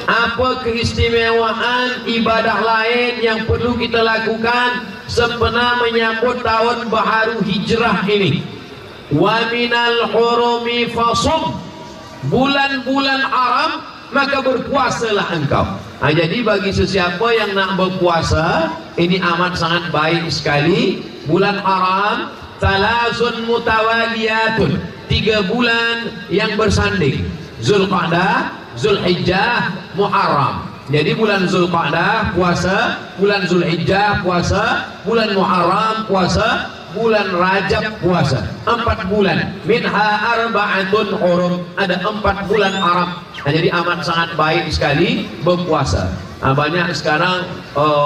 Apa keistimewaan ibadah lain yang perlu kita lakukan sempena menyambut tahun baharu hijrah ini? Wa minal hurumi fasum, bulan-bulan haram maka berpuasalah engkau. Jadi bagi sesiapa yang nak berpuasa, ini amat sangat baik sekali. Bulan haram talazun mutawaliyatun, 3 bulan yang bersanding, Zulqa'dah, Zulhijjah, Muharram. Jadi bulan Zulqa'dah puasa, bulan Zulhijjah puasa, bulan Muharram puasa, bulan Rajab puasa. 4 bulan. Minha arba'atun hurum, ada 4 bulan haram. Jadi amat sangat baik sekali berpuasa. Banyak sekarang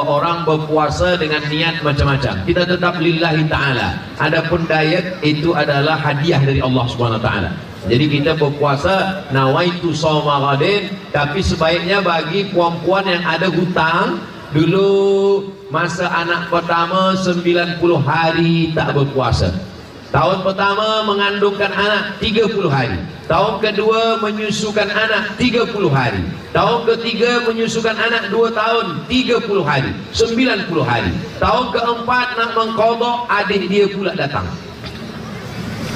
orang berpuasa dengan niat macam-macam. Kita tetap lillahi ta'ala. Adapun diet itu adalah hadiah dari Allah Subhanahu wa taala. Jadi kita berpuasa nawaitu shauma ghadin, tapi sebaiknya bagi puan-puan yang ada hutang, dulu masa anak pertama 90 hari tak berpuasa. Tahun pertama mengandungkan anak 30 hari. Tahun kedua menyusukan anak 30 hari. Tahun ketiga menyusukan anak 2 tahun 30 hari, 90 hari. Tahun keempat nak mengqadha, adik dia pula datang.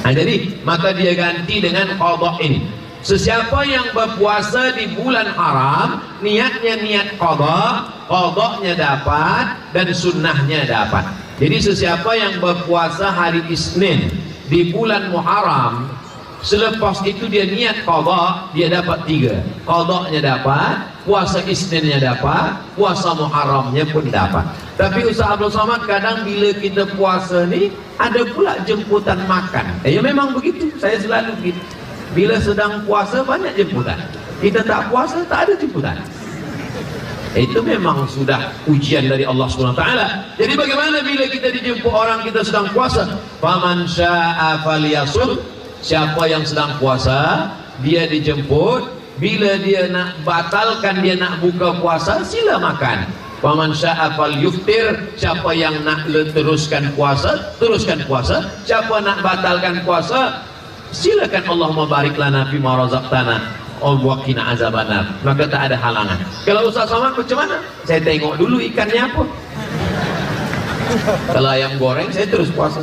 Jadi maka dia ganti dengan qadha ini. Sesiapa yang berpuasa di bulan haram, niatnya niat qadha, qadhanya dapat dan sunnahnya dapat. Jadi sesiapa yang berpuasa hari Isnin di bulan Muharram, selepas itu dia niat qadha, dia dapat 3. Qadhanya dapat, puasa Isninnya dapat, puasa Muharramnya pun dapat. Tapi Ustaz Abdul Somad, kadang bila kita puasa ni ada pula jemputan makan. Ya memang begitu, saya selalu begitu. Bila sedang puasa banyak jemputan. Kita tak puasa tak ada jemputan. Itu memang sudah ujian dari Allah SWT. Jadi bagaimana bila kita dijemput orang kita sedang puasa? Faman syaa falyasum, siapa yang sedang puasa dia dijemput, bila dia nak batalkan, dia nak buka puasa, sila makan. Faman syaa falyuftir, siapa yang nak teruskan puasa, teruskan puasa. Siapa nak batalkan puasa, silakan. Allahumma barik lana fima razaqtana wa qina azabannar. Maka tak ada halangan. Kalau Ustaz Somad macam mana? Saya tengok dulu ikannya apa. Kalau ayam goreng saya terus puasa.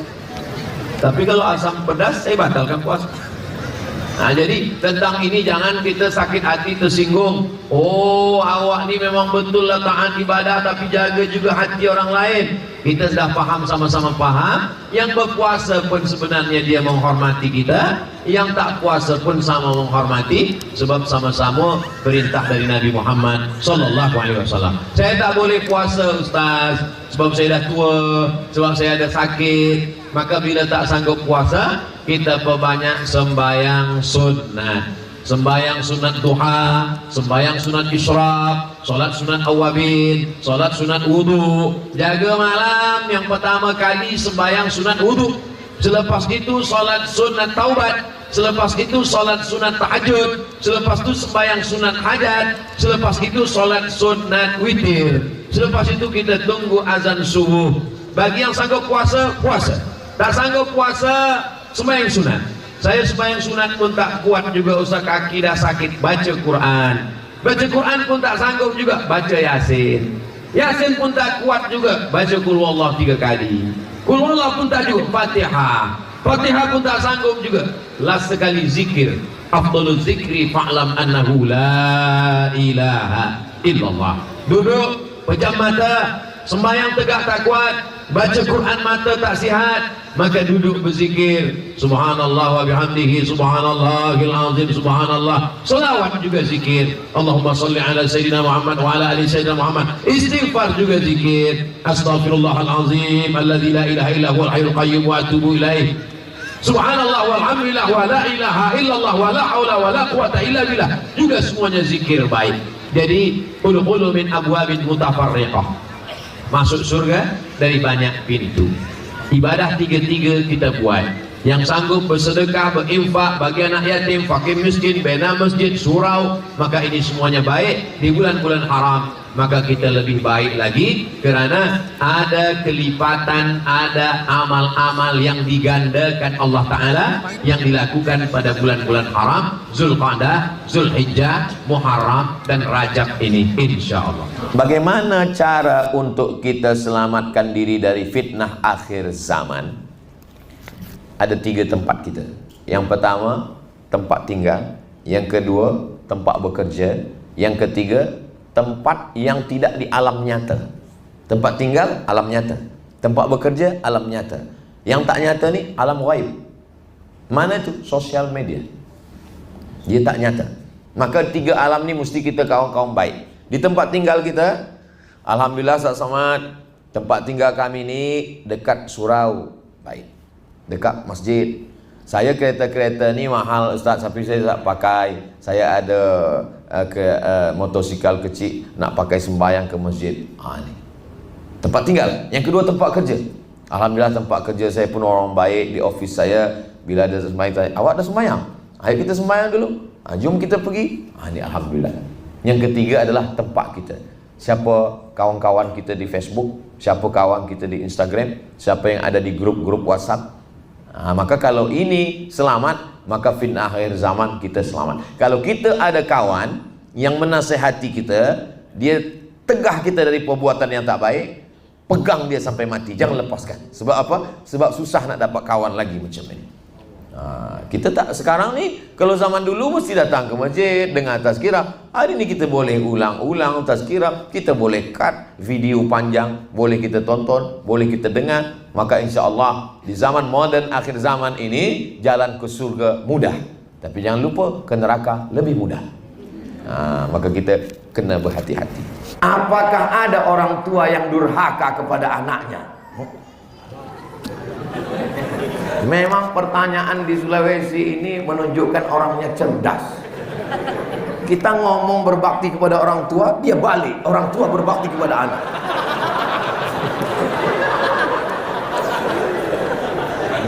Tapi kalau asam pedas saya batalkan puasa. Jadi tentang ini jangan kita sakit hati, tersinggung. Oh, awak ni memang betul lah taat ibadah, tapi jaga juga hati orang lain. Kita sudah paham, sama-sama paham. Yang berpuasa pun sebenarnya dia menghormati kita, yang tak puasa pun sama menghormati, sebab sama-sama perintah dari Nabi Muhammad sallallahu alaihi wasallam. Saya tak boleh puasa Ustaz sebab saya dah tua, sebab saya ada sakit. Maka bila tak sanggup puasa, kita perbanyak sembahyang sunnah. Sembahyang sunat duha, sembahyang sunat isyraq, solat sunat awabin, solat sunat wudu. Jaga malam yang pertama kali sembahyang sunat wudu. Selepas itu solat sunat taubat. Selepas itu solat sunat tahajud. Selepas itu sembahyang sunat hajat. Selepas itu solat sunat witir. Selepas itu kita tunggu azan subuh. Bagi yang sanggup puasa, puasa. Tak sanggup puasa, sembahyang sunat. Saya sembahyang sunat pun tak kuat juga Ustaz, kaki dah sakit. Baca Quran. Baca Quran pun tak sanggup juga, baca Yasin. Yasin pun tak kuat juga, baca Qul Huwallahu 3 kali. Qul Huwallahu pun tak cukup, Fatihah. Fatihah pun tak sanggup juga. Last sekali zikir. Afdhalul zikri fa'lam annahu la ilaha illallah. Duduk, pejam mata, sembahyang tegak tak kuat, baca Quran mata tak sihat, maka duduk berzikir subhanallah wa bihamdihi subhanallahil azim subhanallah. Selawat juga zikir, Allahumma salli ala sayyidina Muhammad wa ala ali sayyidina Muhammad. Istighfar juga zikir, astaghfirullahal azim alladzi la ilaha illa huwal hayyul qayyum wa atubu ilaih. Subhanallah walhamdulillah wa la ilaha illallah wa la haula wa la quwata illa billah. Juga semuanya zikir baik. Jadi udkhulu min abwabin mutafarriqah, masuk surga dari banyak pintu. Ibadah 3 kita buat. Yang sanggup bersedekah, berinfak, bagi anak yatim, fakir miskin, bina masjid, surau, maka ini semuanya baik di bulan-bulan haram. maka kita lebih baik lagi, kerana ada kelipatan, ada amal-amal yang digandakan Allah Ta'ala yang dilakukan pada bulan-bulan haram, Zulqa'dah, Zulhijjah, Muharram dan Rajab ini, insya Allah. Bagaimana cara untuk kita selamatkan diri dari fitnah akhir zaman? Ada 3 tempat kita. Yang pertama, tempat tinggal. Yang kedua, tempat bekerja. Yang ketiga, tempat yang tidak di alam nyata. Tempat tinggal, alam nyata. Tempat bekerja, alam nyata. Yang tak nyata ni, alam ghaib. Mana itu? Sosial media. Dia tak nyata. Maka 3 alam ni mesti kita kawan-kawan baik. Di tempat tinggal kita, alhamdulillah Ustaz Somad, tempat tinggal kami ni dekat surau. Baik. Dekat masjid. Saya kereta-kereta ni mahal Ustaz, tapi saya tak pakai. Saya ada motosikal kecil, nak pakai sembahyang ke masjid. Ni tempat tinggal. Yang kedua, tempat kerja. Alhamdulillah tempat kerja saya pun orang baik. Di office saya, bila ada sembahyang tanya, awak dah sembahyang? Ayo kita sembahyang dulu. Jom kita pergi. Ni alhamdulillah. Yang ketiga adalah tempat kita. Siapa kawan-kawan kita di Facebook, siapa kawan kita di Instagram, siapa yang ada di grup-grup WhatsApp. Maka kalau ini selamat, maka fitnah akhir zaman kita selamat. Kalau kita ada kawan yang menasehati kita, dia tegah kita dari perbuatan yang tak baik, pegang dia sampai mati, jangan lepaskan. Sebab apa? Sebab susah nak dapat kawan lagi macam ini. Kita tak, sekarang ni kalau zaman dulu mesti datang ke masjid dengar tazkirah. Hari ni kita boleh ulang-ulang tazkirah, kita boleh cut video panjang, boleh kita tonton, boleh kita dengar. Maka insya-Allah di zaman moden akhir zaman ini, jalan ke surga mudah, tapi jangan lupa ke neraka lebih mudah. Maka kita kena berhati-hati. Apakah ada orang tua yang durhaka kepada anaknya? Memang pertanyaan di Sulawesi ini menunjukkan orangnya cerdas. Kita ngomong berbakti kepada orang tua, dia balik, orang tua berbakti kepada anak.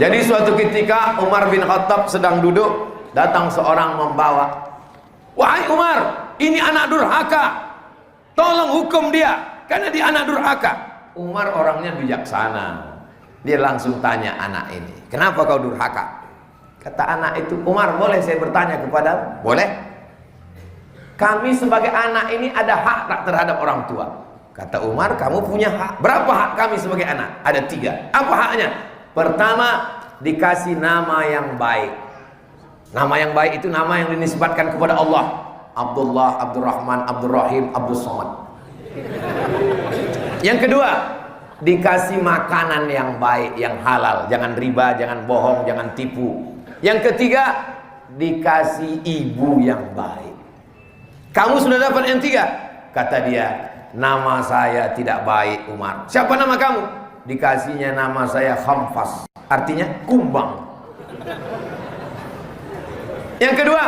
Jadi suatu ketika Umar bin Khattab sedang duduk, datang seorang membawa, "Wahai Umar, ini anak durhaka, tolong hukum dia, karena dia anak durhaka." Umar orangnya bijaksana. Dia langsung tanya anak ini, "Kenapa kau durhaka?" Kata anak itu, "Umar, boleh saya bertanya kepada?" "Boleh." "Kami sebagai anak ini ada hak tak terhadap orang tua?" Kata Umar, "Kamu punya hak." "Berapa hak kami sebagai anak?" "Ada 3. Apa haknya?" "Pertama, dikasih nama yang baik." Nama yang baik itu nama yang dinisbatkan kepada Allah. Abdullah, Abdurrahman, Abdurrahim, Abdul Somad. Yang kedua, dikasih makanan yang baik, yang halal. Jangan riba, jangan bohong, jangan tipu. Yang ketiga, dikasih ibu yang baik. "Kamu sudah dapat yang 3? Kata dia, "Nama saya tidak baik, Umar." "Siapa nama kamu?" Dikasihnya nama saya Khamfas, artinya kumbang. Yang kedua,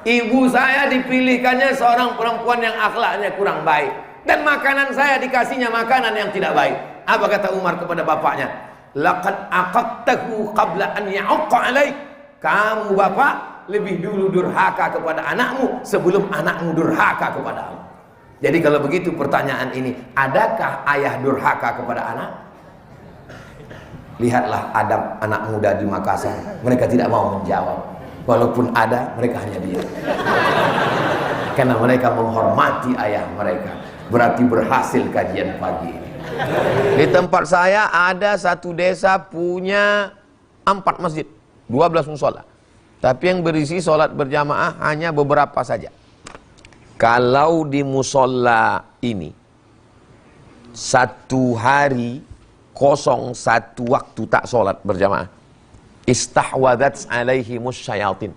ibu saya dipilihkannya seorang perempuan yang akhlaknya kurang baik, dan makanan saya dikasihnya makanan yang tidak baik. Apa kata Umar kepada bapaknya? "Laqad aqadtahu qabla an ya'aqqa alaik." Kamu bapak lebih dulu durhaka kepada anakmu sebelum anakmu durhaka kepada Allah. Jadi kalau begitu pertanyaan ini, adakah ayah durhaka kepada anak? Lihatlah adab anak muda di Makassar, mereka tidak mau menjawab. Walaupun ada, mereka hanya diam. Karena mereka menghormati ayah mereka. Berarti berhasil kajian pagi ini. Di tempat saya ada satu desa punya 4 masjid, 12 musola. Tapi yang berisi solat berjamaah hanya beberapa saja. Kalau di musola ini 1 hari kosong 1 waktu tak solat berjamaah, istahwadat alaihimus syayatin,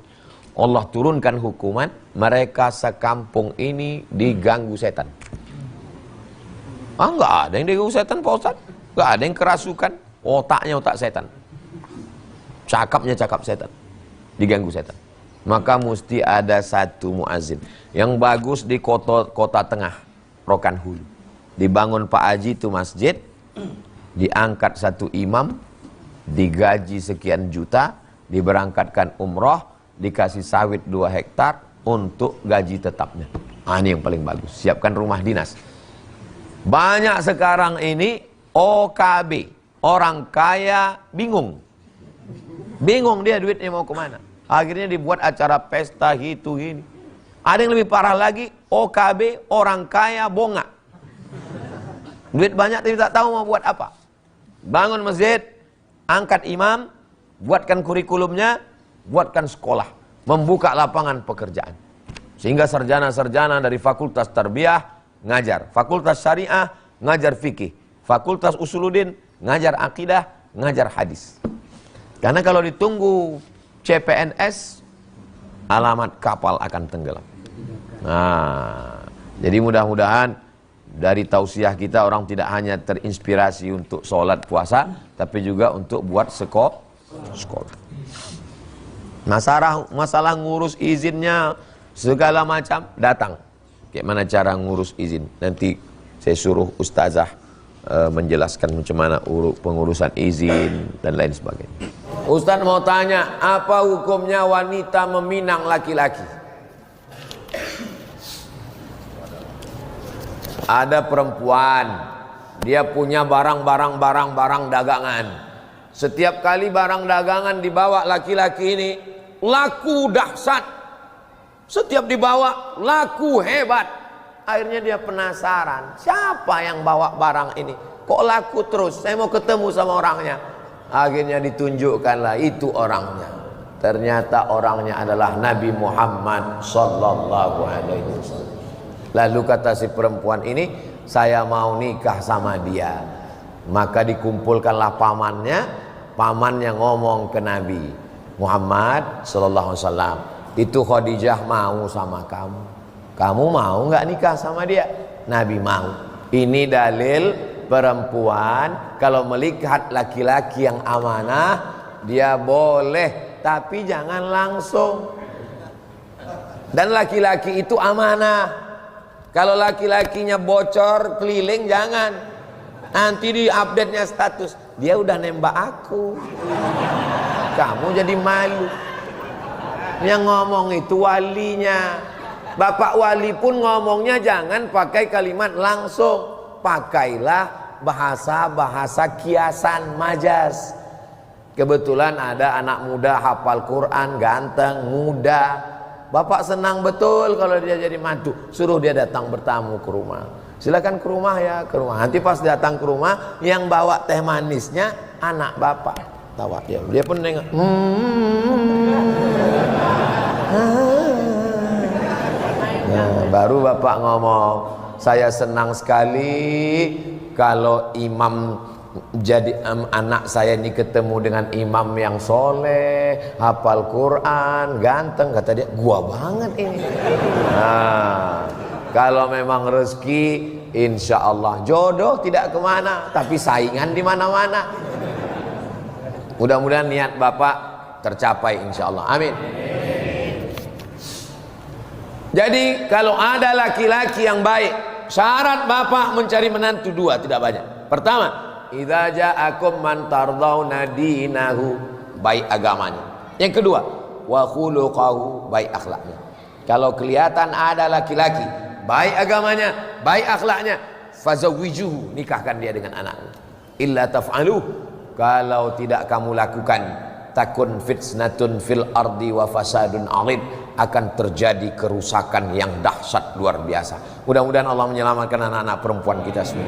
Allah turunkan hukuman, mereka sekampung ini diganggu setan. Enggak ada yang diganggu setan Pak Ustaz. Enggak ada yang kerasukan. Otaknya otak setan, cakapnya cakap setan, diganggu setan. Maka mesti ada satu muazin yang bagus di kota tengah, Rokan Hulu. Dibangun Pak Haji itu masjid, diangkat satu imam, digaji sekian juta, diberangkatkan umroh, dikasih sawit 2 hektar untuk gaji tetapnya. Ini yang paling bagus. Siapkan rumah dinas. Banyak sekarang ini OKB, orang kaya bingung. Bingung dia duitnya mau kemana. Akhirnya dibuat acara pesta itu ini. Ada yang lebih parah lagi, OKB, orang kaya bongak. Duit banyak tapi tak tahu mau buat apa. Bangun masjid, angkat imam, buatkan kurikulumnya, buatkan sekolah, membuka lapangan pekerjaan. Sehingga sarjana-sarjana dari fakultas tarbiyah ngajar, fakultas syariah ngajar fikih, fakultas usuluddin ngajar akidah, ngajar hadis. Karena kalau ditunggu CPNS, alamat kapal akan tenggelam. Nah, jadi mudah-mudahan dari tausiah kita orang tidak hanya terinspirasi untuk sholat puasa, tapi juga untuk buat sekolah. Masalah ngurus izinnya segala macam, datang. Kayak mana cara ngurus izin? Nanti saya suruh ustazah menjelaskan macam mana pengurusan izin dan lain sebagainya. Ustaz mau tanya, apa hukumnya wanita meminang laki-laki? Ada perempuan, dia punya barang dagangan. Setiap kali barang dagangan dibawa laki-laki ini, laku dahsyat. Setiap dibawa, laku hebat. Akhirnya dia penasaran, siapa yang bawa barang ini? Kok laku terus? Saya mau ketemu sama orangnya. Akhirnya ditunjukkanlah itu orangnya. Ternyata orangnya adalah Nabi Muhammad sallallahu alaihi wasallam. Lalu kata si perempuan ini, saya mau nikah sama dia. Maka dikumpulkanlah pamannya ngomong ke Nabi Muhammad sallallahu alaihi wasallam, itu Khadijah mau sama kamu. Kamu mau nggak nikah sama dia? Nabi mau. Ini dalil perempuan kalau melihat laki-laki yang amanah, dia boleh, tapi jangan langsung. Dan laki-laki itu amanah. Kalau laki-lakinya bocor keliling, jangan. Nanti di update-nya status, dia udah nembak aku. Kamu jadi malu. Yang ngomong itu walinya. Bapak wali pun ngomongnya jangan pakai kalimat langsung. Pakailah bahasa-bahasa kiasan, majas. Kebetulan ada anak muda hafal Quran, ganteng, muda. Bapak senang betul kalau dia jadi mantu. Suruh dia datang bertamu ke rumah. Silakan ke rumah ya, ke rumah. Nanti pas datang ke rumah, yang bawa teh manisnya anak bapak. Tawa dia. Dia pun nengok. Nah, baru bapak ngomong, saya senang sekali kalau imam jadi anak saya ini ketemu dengan imam yang soleh, hafal Quran, ganteng. Kata dia, gua banget ini. Nah, kalau memang rezeki, insya Allah jodoh tidak kemana, tapi saingan di mana-mana. Mudah-mudahan niat bapak tercapai, insya Allah. Amin. Jadi kalau ada laki-laki yang baik, syarat bapak mencari menantu dua, tidak banyak. Pertama, idza ja'akum man tardawna dinahu, baik agamanya. Yang kedua, wa khuluquhu, baik akhlaknya. Kalau kelihatan ada laki-laki baik agamanya, baik akhlaknya, fazawwijuhu, nikahkan dia dengan anakmu. Illa taf'alu, kalau tidak kamu lakukan, takun fitnatun fil ardi wa fasadun 'arid, akan terjadi kerusakan yang dahsyat luar biasa. Mudah-mudahan Allah menyelamatkan anak-anak perempuan kita semua.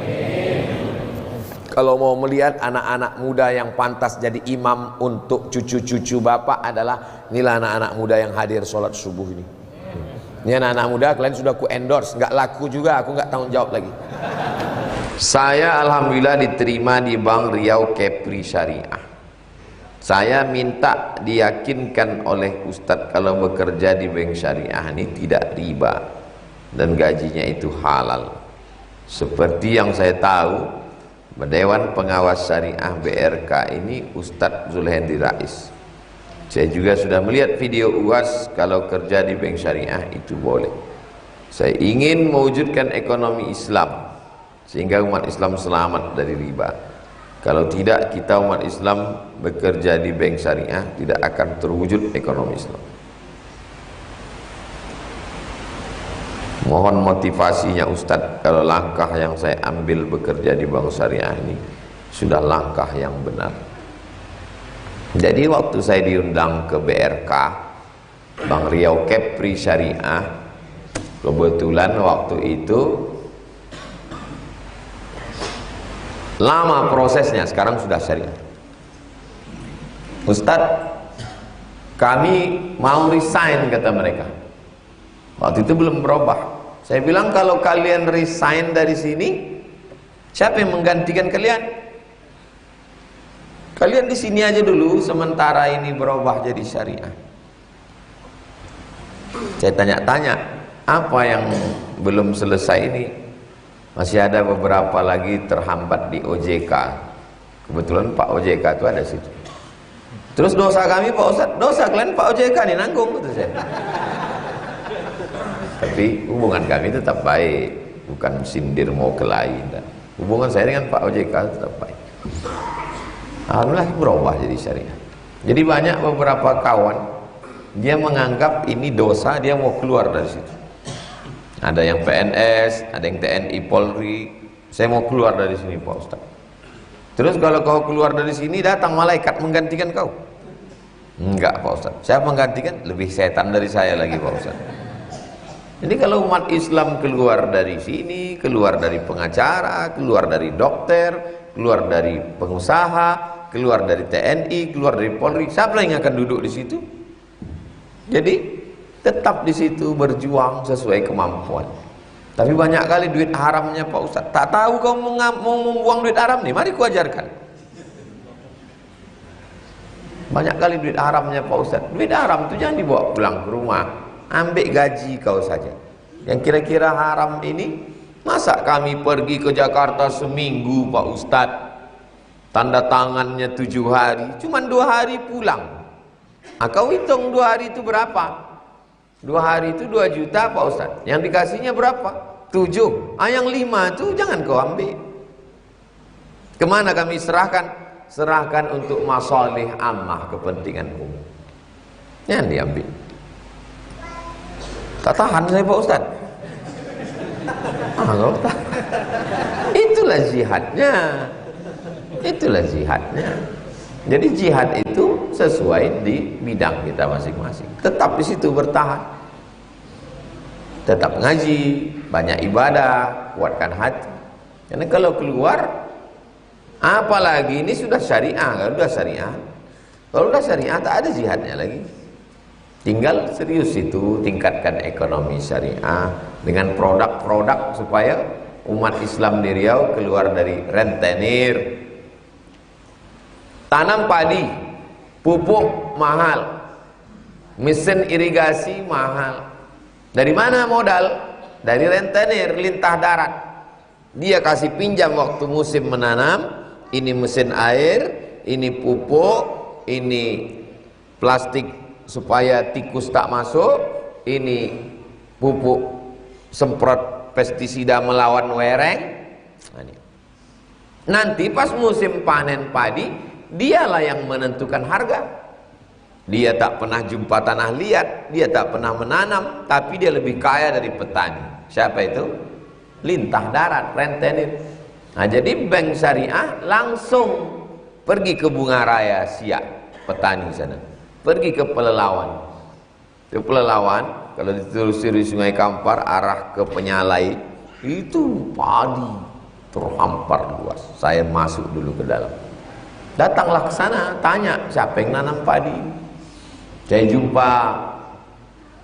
Kalau mau melihat anak-anak muda yang pantas jadi imam untuk cucu-cucu bapak adalah inilah anak-anak muda yang hadir sholat subuh ini. Ini anak-anak muda, kalian sudah ku endorse, nggak laku juga, aku nggak tanggung jawab lagi. Saya alhamdulillah diterima di Bank Riau Kepri Syariah. Saya minta diyakinkan oleh Ustadz kalau bekerja di bank syariah ini tidak riba dan gajinya itu halal. Seperti yang saya tahu, Dewan Pengawas Syariah BRK ini Ustadz Zulhendri Rais. Saya juga sudah melihat video UAS kalau kerja di bank syariah itu boleh. Saya ingin mewujudkan ekonomi Islam sehingga umat Islam selamat dari riba. Kalau tidak, kita umat Islam bekerja di bank syariah tidak akan terwujud ekonomi Islam. Mohon motivasinya Ustadz, kalau langkah yang saya ambil bekerja di Bank Syariah ini sudah langkah yang benar. Jadi waktu saya diundang ke BRK, Bank Riau Kepri Syariah, kebetulan waktu itu lama prosesnya, sekarang sudah syariah. Ustadz, kami mau resign, kata mereka. Waktu itu belum berubah. Saya bilang, kalau kalian resign dari sini, siapa yang menggantikan kalian? Kalian di sini aja dulu sementara ini berubah jadi syariah. Saya tanya-tanya, apa yang belum selesai ini? Masih ada beberapa lagi terhambat di OJK. Kebetulan Pak OJK itu ada situ. Terus dosa kami Pak Ustaz, dosa kalian Pak OJK nih nanggung, kata saya. Tapi hubungan kami tetap baik, bukan sindir mau kelahi. Hubungan saya dengan Pak OJK tetap baik. Alhamdulillah berubah jadi syariah. Jadi banyak beberapa kawan, dia menganggap ini dosa, dia mau keluar dari situ. Ada yang PNS, ada yang TNI Polri. Saya mau keluar dari sini Pak Ustaz. Terus kalau kau keluar dari sini, datang malaikat menggantikan kau? Enggak Pak Ustaz. Saya menggantikan, lebih setan dari saya lagi Pak Ustaz. Jadi kalau umat Islam keluar dari sini, keluar dari pengacara, keluar dari dokter, keluar dari pengusaha, keluar dari TNI, keluar dari Polri, siapa yang akan duduk di situ? Jadi tetap di situ berjuang sesuai kemampuan. Tapi banyak kali duit haramnya Pak Ustaz. Tak tahu kau mau membuang duit haram nih, mari ku ajarkan. Banyak kali duit haramnya Pak Ustaz. Duit haram itu jangan dibawa pulang ke rumah. Ambil gaji kau saja. Yang kira-kira haram ini, masa kami pergi ke Jakarta seminggu Pak Ustaz, tanda tangannya 7 hari, cuman 2 hari pulang. Kau hitung 2 hari itu berapa? 2 hari itu 2 juta Pak Ustaz. Yang dikasihnya berapa? 7. Yang 5 itu jangan kau ambil. Kemana kami serahkan? Serahkan untuk masalih ammah, kepentingan umum. Jangan diambil. Tak tahan saya Pak Ustaz. Itulah jihadnya. Itulah jihadnya. Jadi jihad itu sesuai di bidang kita masing-masing. Tetap di situ bertahan. Tetap ngaji, banyak ibadah, kuatkan hati. Karena kalau keluar, apalagi ini sudah syariah, kalau sudah syariah, kalau sudah syariah tak ada jihadnya lagi. Tinggal serius itu, tingkatkan ekonomi syariah dengan produk-produk supaya umat Islam di Riau keluar dari rentenir. Tanam padi, pupuk mahal, mesin irigasi mahal. Dari mana modal? Dari rentenir, lintah darat. Dia kasih pinjam waktu musim menanam. Ini mesin air, ini pupuk, ini plastik supaya tikus tak masuk, ini pupuk semprot pestisida melawan wereng. Nanti pas musim panen padi, dialah yang menentukan harga. Dia tak pernah jumpa tanah liat, dia tak pernah menanam, tapi dia lebih kaya dari petani. Siapa itu? Lintah darat, rentenir. Nah, jadi bank syariah langsung pergi ke Bunga Raya Siak, petani sana. Pergi ke Pelelawan. Ke Pelelawan, kalau ditelusuri Sungai Kampar arah ke Penyalai, itu padi terhampar luas. Saya masuk dulu ke dalam. Datanglah ke sana, tanya siapa yang nanam padi. Saya jumpa,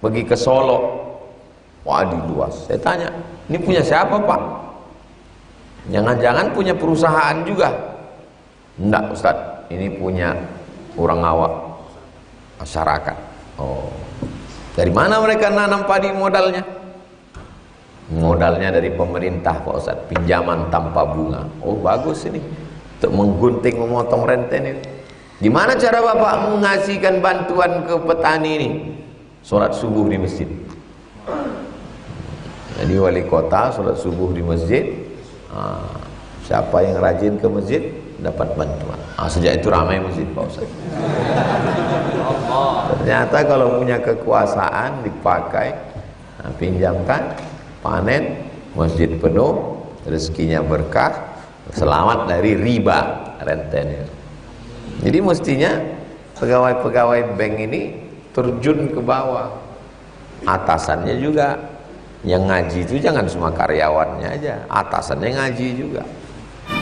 pergi ke Solo, padi luas. Saya tanya, ini punya siapa Pak? Jangan-jangan punya perusahaan juga? Enggak Ustaz, ini punya orang awak, masyarakat. Oh, dari mana mereka nanam padi modalnya? Modalnya dari pemerintah Pak Ustaz, pinjaman tanpa bunga. Oh bagus ini, untuk menggunting, memotong rentenir. Gimana cara Bapak mengasihkan bantuan ke petani ini? Sholat subuh di masjid. Jadi wali kota sholat subuh di masjid. Siapa yang rajin ke masjid dapat bantuan. Sejak itu ramai masjid Pak Ustaz. Ternyata kalau punya kekuasaan dipakai, pinjamkan, panen, masjid penuh, rezekinya berkah, selamat dari riba rentenir. Jadi mestinya pegawai-pegawai bank ini terjun ke bawah, atasannya juga. Yang ngaji itu jangan cuma karyawannya aja, atasannya ngaji juga.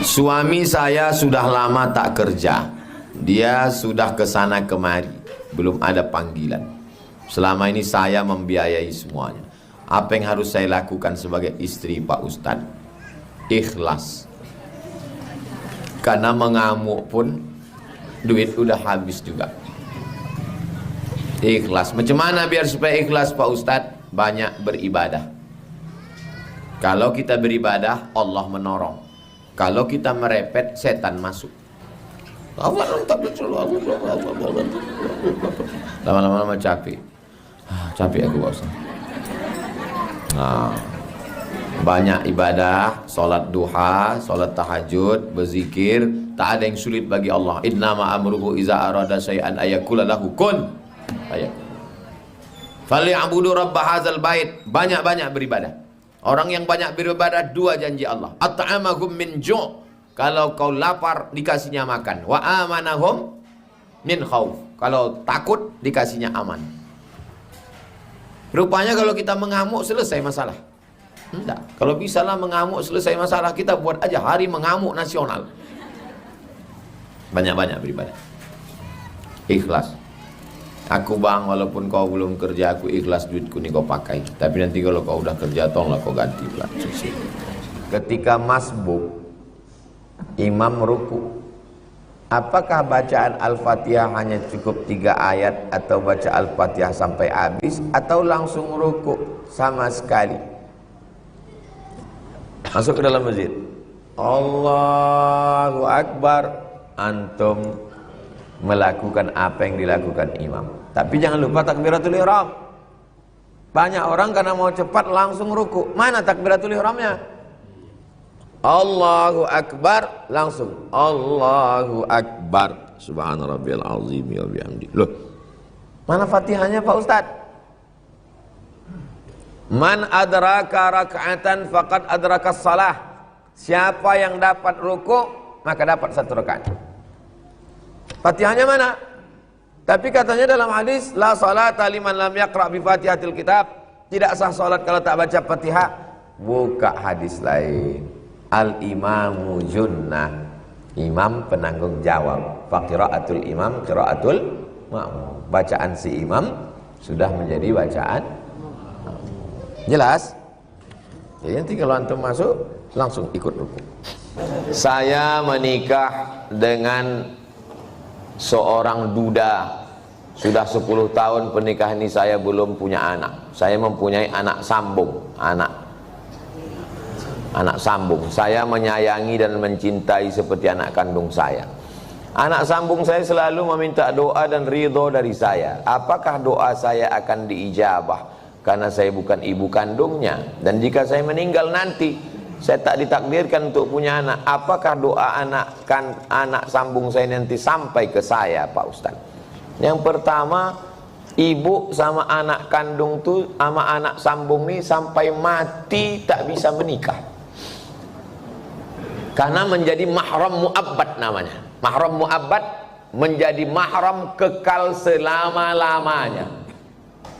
Suami saya sudah lama tak kerja, dia sudah kesana kemari, belum ada panggilan. Selama ini saya membiayai semuanya. Apa yang harus saya lakukan sebagai istri Pak Ustadz? Ikhlas. Karena mengamuk pun duit udah habis juga. Ikhlas. Macam mana biar supaya ikhlas Pak Ustadz? Banyak beribadah. Kalau kita beribadah, Allah menolong. Kalau kita merepet, setan masuk. Lama-lama capek. Capek aku Pak Ustadz. Nah, banyak ibadah, solat duha, solat tahajud, berzikir, tak ada yang sulit bagi Allah. Innama amruhu iza arada syai'an ayakula lahu kun fayakun. Falyabudu rabb hadzal bait. Banyak-banyak beribadah. Orang yang banyak beribadah, dua janji Allah. At'amahum min ju'. Kalau kau lapar dikasihnya makan. Wa amanahum min khauf. Kalau takut dikasihnya aman. Rupanya kalau kita mengamuk selesai masalah. Enggak. Kalau bisalah mengamuk selesai masalah, kita buat aja hari mengamuk nasional. Banyak-banyak beribadah. Ikhlas. Aku bang, walaupun kau belum kerja, aku ikhlas duitku nih kau pakai. Tapi nanti kalau kau udah kerja, tolonglah kau ganti pula. Ketika masbuk, imam ruku, apakah bacaan Al-Fatihah hanya cukup 3 ayat atau baca Al-Fatihah sampai habis atau langsung ruku sama sekali? Masuk ke dalam masjid, Allahu Akbar, antum melakukan apa yang dilakukan imam. Tapi jangan lupa takbiratul ihram. Banyak orang karena mau cepat langsung ruku. Mana takbiratul ihramnya? Allahu Akbar, langsung Allahu Akbar. Subhana rabbiyal azim wa bihamdi. Loh, mana Fatihahnya Pak Ustaz? Man adraka raka'atan faqad adraka salah. Siapa yang dapat ruku, maka dapat 1 rakaat. Fatihahnya mana? Tapi katanya dalam hadis, la salata liman lam yaqra bi Fatihatil kitab. Tidak sah salat kalau tak baca Fatihah. Buka hadis lain. Al-imamu junnah. Imam penanggung jawab. Fa qiraatul imam qiraatul ma'mum. Bacaan si imam sudah menjadi bacaan. Jelas? Jadi nanti kalau antum masuk langsung ikut ruku. Saya menikah dengan seorang duda. Sudah 10 tahun pernikahan ini saya belum punya anak. Saya mempunyai anak sambung. Anak sambung. Saya menyayangi dan mencintai seperti anak kandung saya. Anak sambung saya selalu meminta doa dan ridho dari saya. Apakah doa saya akan diijabah? Karena saya bukan ibu kandungnya. Dan jika saya meninggal nanti, saya tak ditakdirkan untuk punya anak. Apakah doa anak sambung saya nanti sampai ke saya, Pak Ustaz? Yang pertama, ibu sama anak kandung tuh sama anak sambung nih sampai mati tak bisa menikah. Karena menjadi mahram mu'abbad namanya. Mahram mu'abbad menjadi mahram kekal selama-lamanya.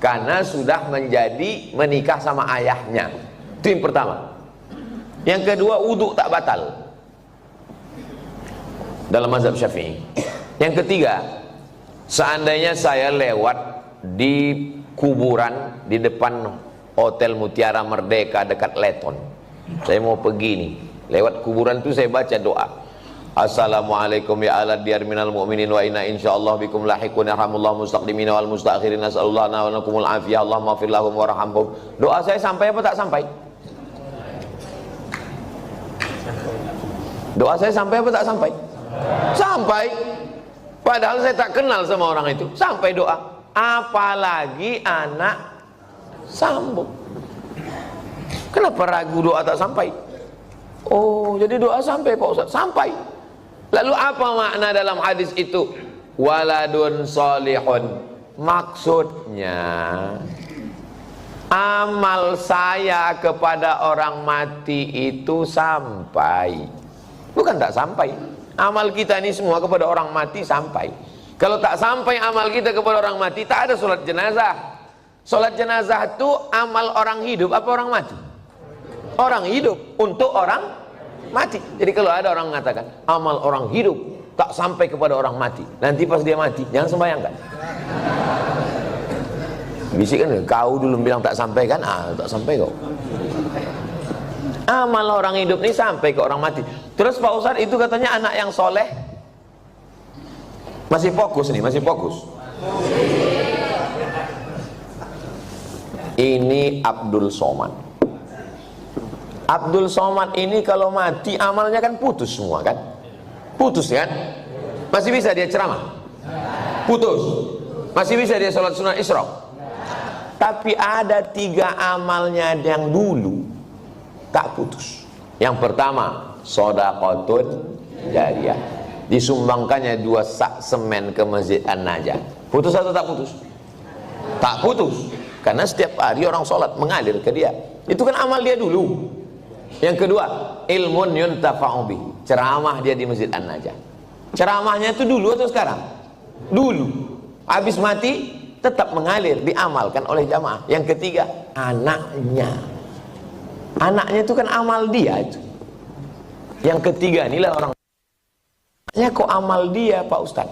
Karena sudah menjadi menikah sama ayahnya. Itu yang pertama. Yang kedua, wudhu tak batal dalam mazhab Syafi'i. Yang ketiga, seandainya saya lewat di kuburan di depan Hotel Mutiara Merdeka dekat Leton, saya mau pergi nih, lewat kuburan itu saya baca doa, Assalamualaikum ya ala diyar minal mu'minin wa inna insyaallah bikum lahikun yarhamullah mustaqdimin wal mustakhirin nas'alullah wa lakumul afiyah Allahumma fir lahum warhamhum. Doa saya sampai apa tak sampai? Doa saya sampai apa tak sampai? Sampai. Padahal saya tak kenal sama orang itu. Sampai doa. Apalagi anak sambung. Kenapa ragu doa tak sampai? Oh, jadi doa sampai Pak Ustaz? Sampai. Lalu apa makna dalam hadis itu? Waladun solihun. Maksudnya amal saya kepada orang mati itu sampai. Bukan tak sampai. Amal kita ini semua kepada orang mati sampai. Kalau tak sampai amal kita kepada orang mati, tak ada sholat jenazah. Sholat jenazah itu amal orang hidup apa orang mati? Orang hidup untuk orang mati. Jadi kalau ada orang mengatakan amal orang hidup tak sampai kepada orang mati, nanti pas dia mati jangan sembahyangkan. Bisik kan, kau dulu bilang tak sampai kan? Tak sampai kau. Amal orang hidup ini sampai ke orang mati. Terus Pak Ustadz itu katanya anak yang soleh. Masih fokus nih, masih fokus. Ini Abdul Somad. Abdul Somad ini kalau mati amalnya kan putus semua kan? Putus kan? Masih bisa dia ceramah? Putus. Masih bisa dia sholat sunnah Isra? Tapi ada 3 amalnya yang dulu tak putus. Yang pertama, shadaqatun jariyah. Disumbangkannya 2 sak semen ke Masjid An-Najah. Putus atau tak putus? Tak putus. Karena setiap hari orang sholat mengalir ke dia. Itu kan amal dia dulu. Yang kedua, ilmun yuntafa'u bih. Ceramah dia di Masjid An-Najah. Ceramahnya itu dulu atau sekarang? Dulu. Habis mati tetap mengalir, diamalkan oleh jamaah. Yang ketiga, anaknya. Anaknya itu kan amal dia itu. Yang ketiga, inilah orang. Ya kok amal dia Pak Ustadz?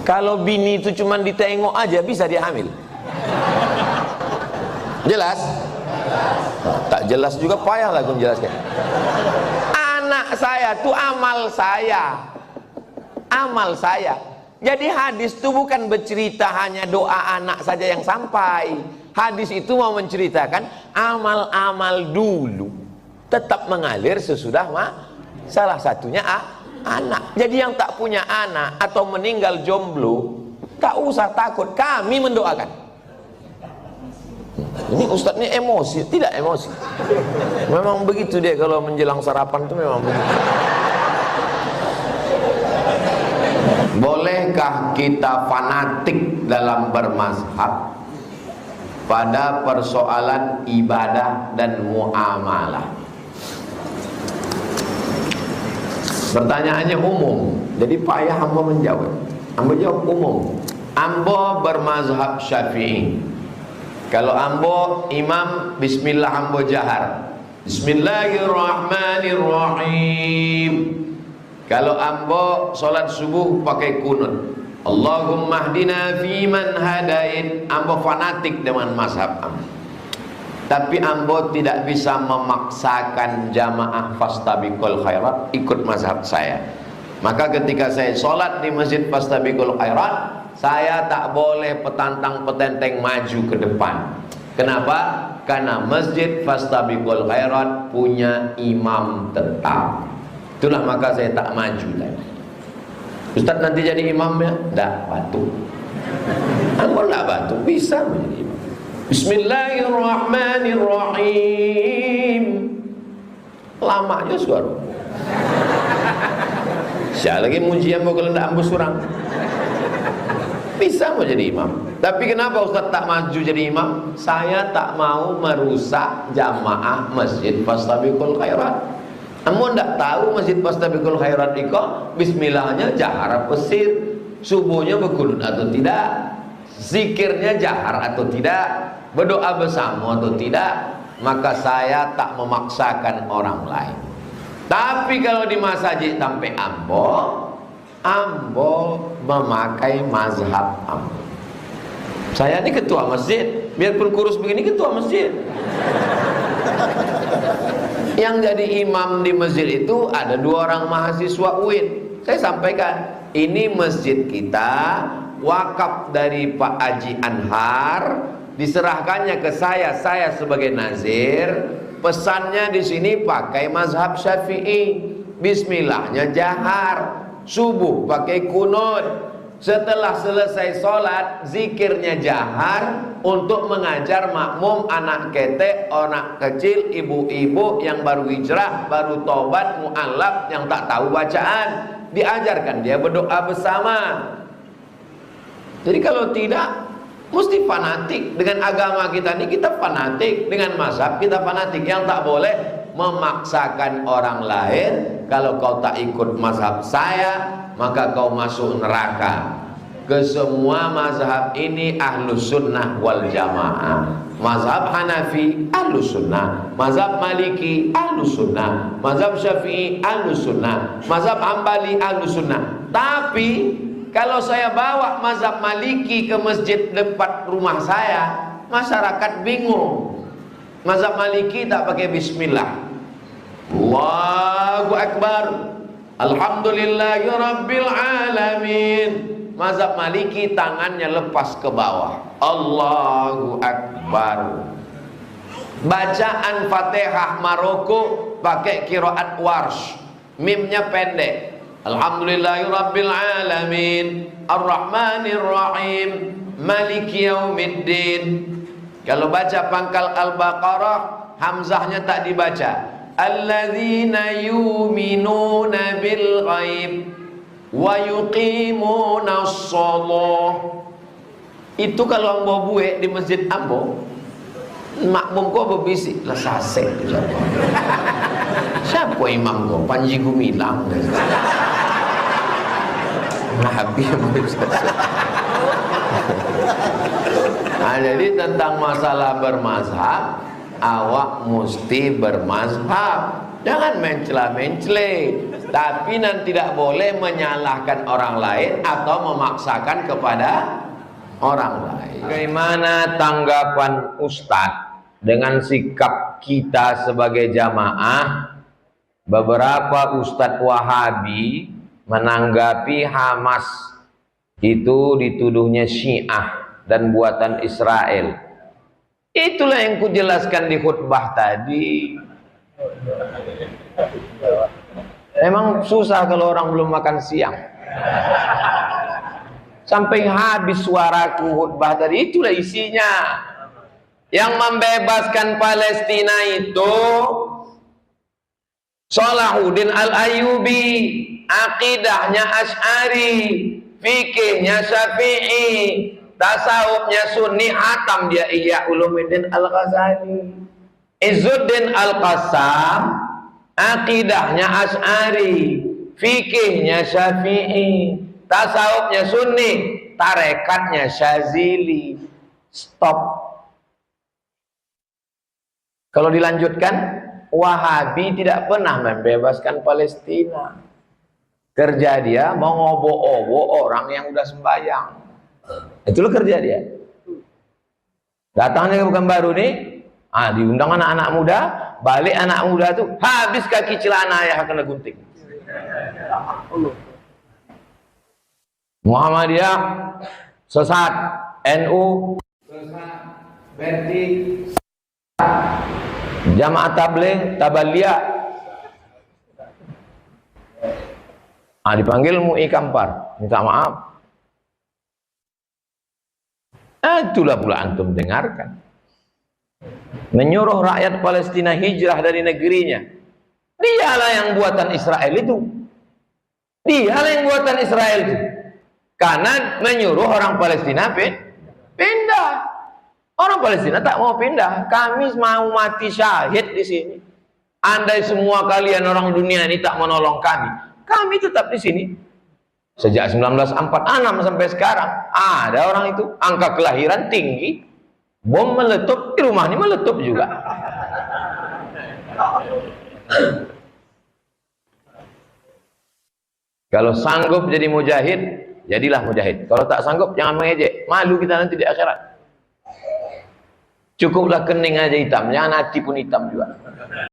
Kalau bini itu cuma ditengok aja bisa dia hamil. Jelas? Tak jelas juga payah lah aku menjelaskan. Anak saya itu amal saya. Amal saya. Jadi hadis itu bukan bercerita hanya doa anak saja yang sampai. Hadis itu mau menceritakan amal-amal dulu tetap mengalir sesudah salah satunya anak. Jadi yang tak punya anak atau meninggal jomblo tak usah takut, kami mendoakan. Ini ustadz ini emosi, tidak emosi. Memang begitu dia kalau menjelang sarapan itu memang begitu. Bolehkah kita fanatik dalam bermazhab pada persoalan ibadah dan muamalah? Pertanyaannya umum, jadi payah hamba menjawab. Hamba jawab umum. Ambo bermazhab Syafi'i. Kalau ambo imam, bismillah ambo jahar. Bismillahirrahmanirrahim. Kalau ambo sholat subuh pakai kunut. Allahumma hdina fiman hadait. Ambo fanatik dengan mazhab ambo. Tapi ambo tidak bisa memaksakan jamaah fastabiqul khairat ikut mazhab saya. Maka ketika saya sholat di masjid fastabiqul khairat, saya tak boleh petantang-petenteng maju ke depan. Kenapa? Karena masjid fastabiqul khairat punya imam tetap. Itulah maka saya tak maju tadi. Ustaz nanti jadi imamnya? Tak, batuk. Ambo tak batuk, bisa menjadi imam. Bismillahirrahmanirrahim. Lamanya suara. Siapa lagi muji ambo kalau tidak ambo surang. Bisa mau jadi imam. Tapi kenapa Ustaz tak maju jadi imam? Saya tak mau merusak jamaah masjid fastabiqul khairat. Namun tidak tahu masjid fastabiqul khairat itu bismillahnya jahar pesir, subuhnya berkunut atau tidak, zikirnya jahar atau tidak, berdoa bersama atau tidak. Maka saya tak memaksakan orang lain. Tapi kalau di masjid sampai ambo memakai mazhab ambo. Saya ini ketua masjid, biarpun kurus begini ketua masjid. Yang jadi imam di masjid itu ada 2 orang mahasiswa UIN. Saya sampaikan, ini masjid kita wakaf dari Pak Haji Anhar, diserahkannya ke saya sebagai nazir. Pesannya di sini pakai mazhab Syafi'i. Bismillahnya jahar, subuh pakai kunut. Setelah selesai sholat, zikirnya jahar untuk mengajar makmum, anak ketek, anak kecil, ibu-ibu yang baru hijrah, baru tobat, mu'alaf, yang tak tahu bacaan. Diajarkan dia berdoa bersama. Jadi kalau tidak, Mesti fanatik dengan agama kita ini, kita fanatik dengan mazhab kita fanatik. Yang tak boleh memaksakan orang lain. Kalau kau tak ikut mazhab saya, maka kau masuk neraka. Ke semua mazhab ini ahlus sunnah wal jamaah. Mazhab Hanafi ahlus sunnah, mazhab Maliki ahlus sunnah, mazhab Syafi'i ahlus sunnah, mazhab Hambali ahlus sunnah. Tapi kalau saya bawa mazhab Maliki ke masjid dekat rumah saya, masyarakat bingung. Mazhab Maliki tak pakai bismillah. Allahu Akbar, Alhamdulillahi Rabbil Alamin. Mazhab Maliki tangannya lepas ke bawah. Allahu Akbar. Bacaan Fatihah Maroko pakai qiraat Warsh. Mimnya pendek. Alhamdulillahi Rabbil Alamin, Ar-Rahmanir Rahim, Maliki Yaumiddin. Kalau baca pangkal Al-Baqarah, hamzahnya tak dibaca. Alladzina yu'minuna bil ghaib wa yuqimuna shalah. Itu kalau ambo buek di masjid ambo, makmum ko berbisik lah sasek. Siapa imam ko? Panji Gumilang. Habis. Nah, jadi tentang masalah bermazhab, awak mesti bermazhab. Jangan mencela-mencele. Tapi nanti tidak boleh menyalahkan orang lain atau memaksakan kepada orang lain. Bagaimana tanggapan Ustadz dengan sikap kita sebagai jamaah? Beberapa Ustadz Wahabi menanggapi Hamas itu dituduhnya Syiah dan buatan Israel. Itulah yang kujelaskan di khutbah tadi. Emang susah kalau orang belum makan siang. Sampai habis suaraku khutbah tadi, itulah isinya. Yang membebaskan Palestina itu Salahuddin Al-Ayyubi, akidahnya Asy'ari, fikihnya Syafi'i, tasawufnya Sunni, hatam dia Ihya Ulumuddin Al-Ghazali. Izzuddin Al-Qassam, akidahnya Asy'ari, fikihnya Syafi'i, tasawufnya Sunni, tarekatnya Syazili. Stop. Kalau dilanjutkan, Wahabi tidak pernah membebaskan Palestina. Kerja dia mau ngobo-obo orang yang udah sembahyang. Itulah kerja dia. Datangnya bukan baru nih, diundang anak-anak muda, balik anak muda tuh habis kaki celana ayah kena gunting. Muhammadiyah sesat, NU sesat, berarti Jamaah Tabligh, Tabaliyah. Dipanggil MUI Kampar, minta maaf. Itulah pula antum dengarkan. Menyuruh rakyat Palestina hijrah dari negerinya. Dialah yang buatan Israel itu. Dialah yang buatan Israel itu. Karena menyuruh orang Palestina pindah. Orang Palestina tak mau pindah. Kami mau mati syahid di sini. Andai semua kalian orang dunia ini tak menolong kami tetap di sini. Sejak 1946 sampai sekarang ada orang itu, angka kelahiran tinggi, bom meletup di rumah ini meletup juga. Kalau sanggup jadi mujahid, jadilah mujahid. Kalau tak sanggup, jangan mengejek. Malu kita nanti di akhirat. Cukuplah kening aja hitam, jangan hati pun hitam juga.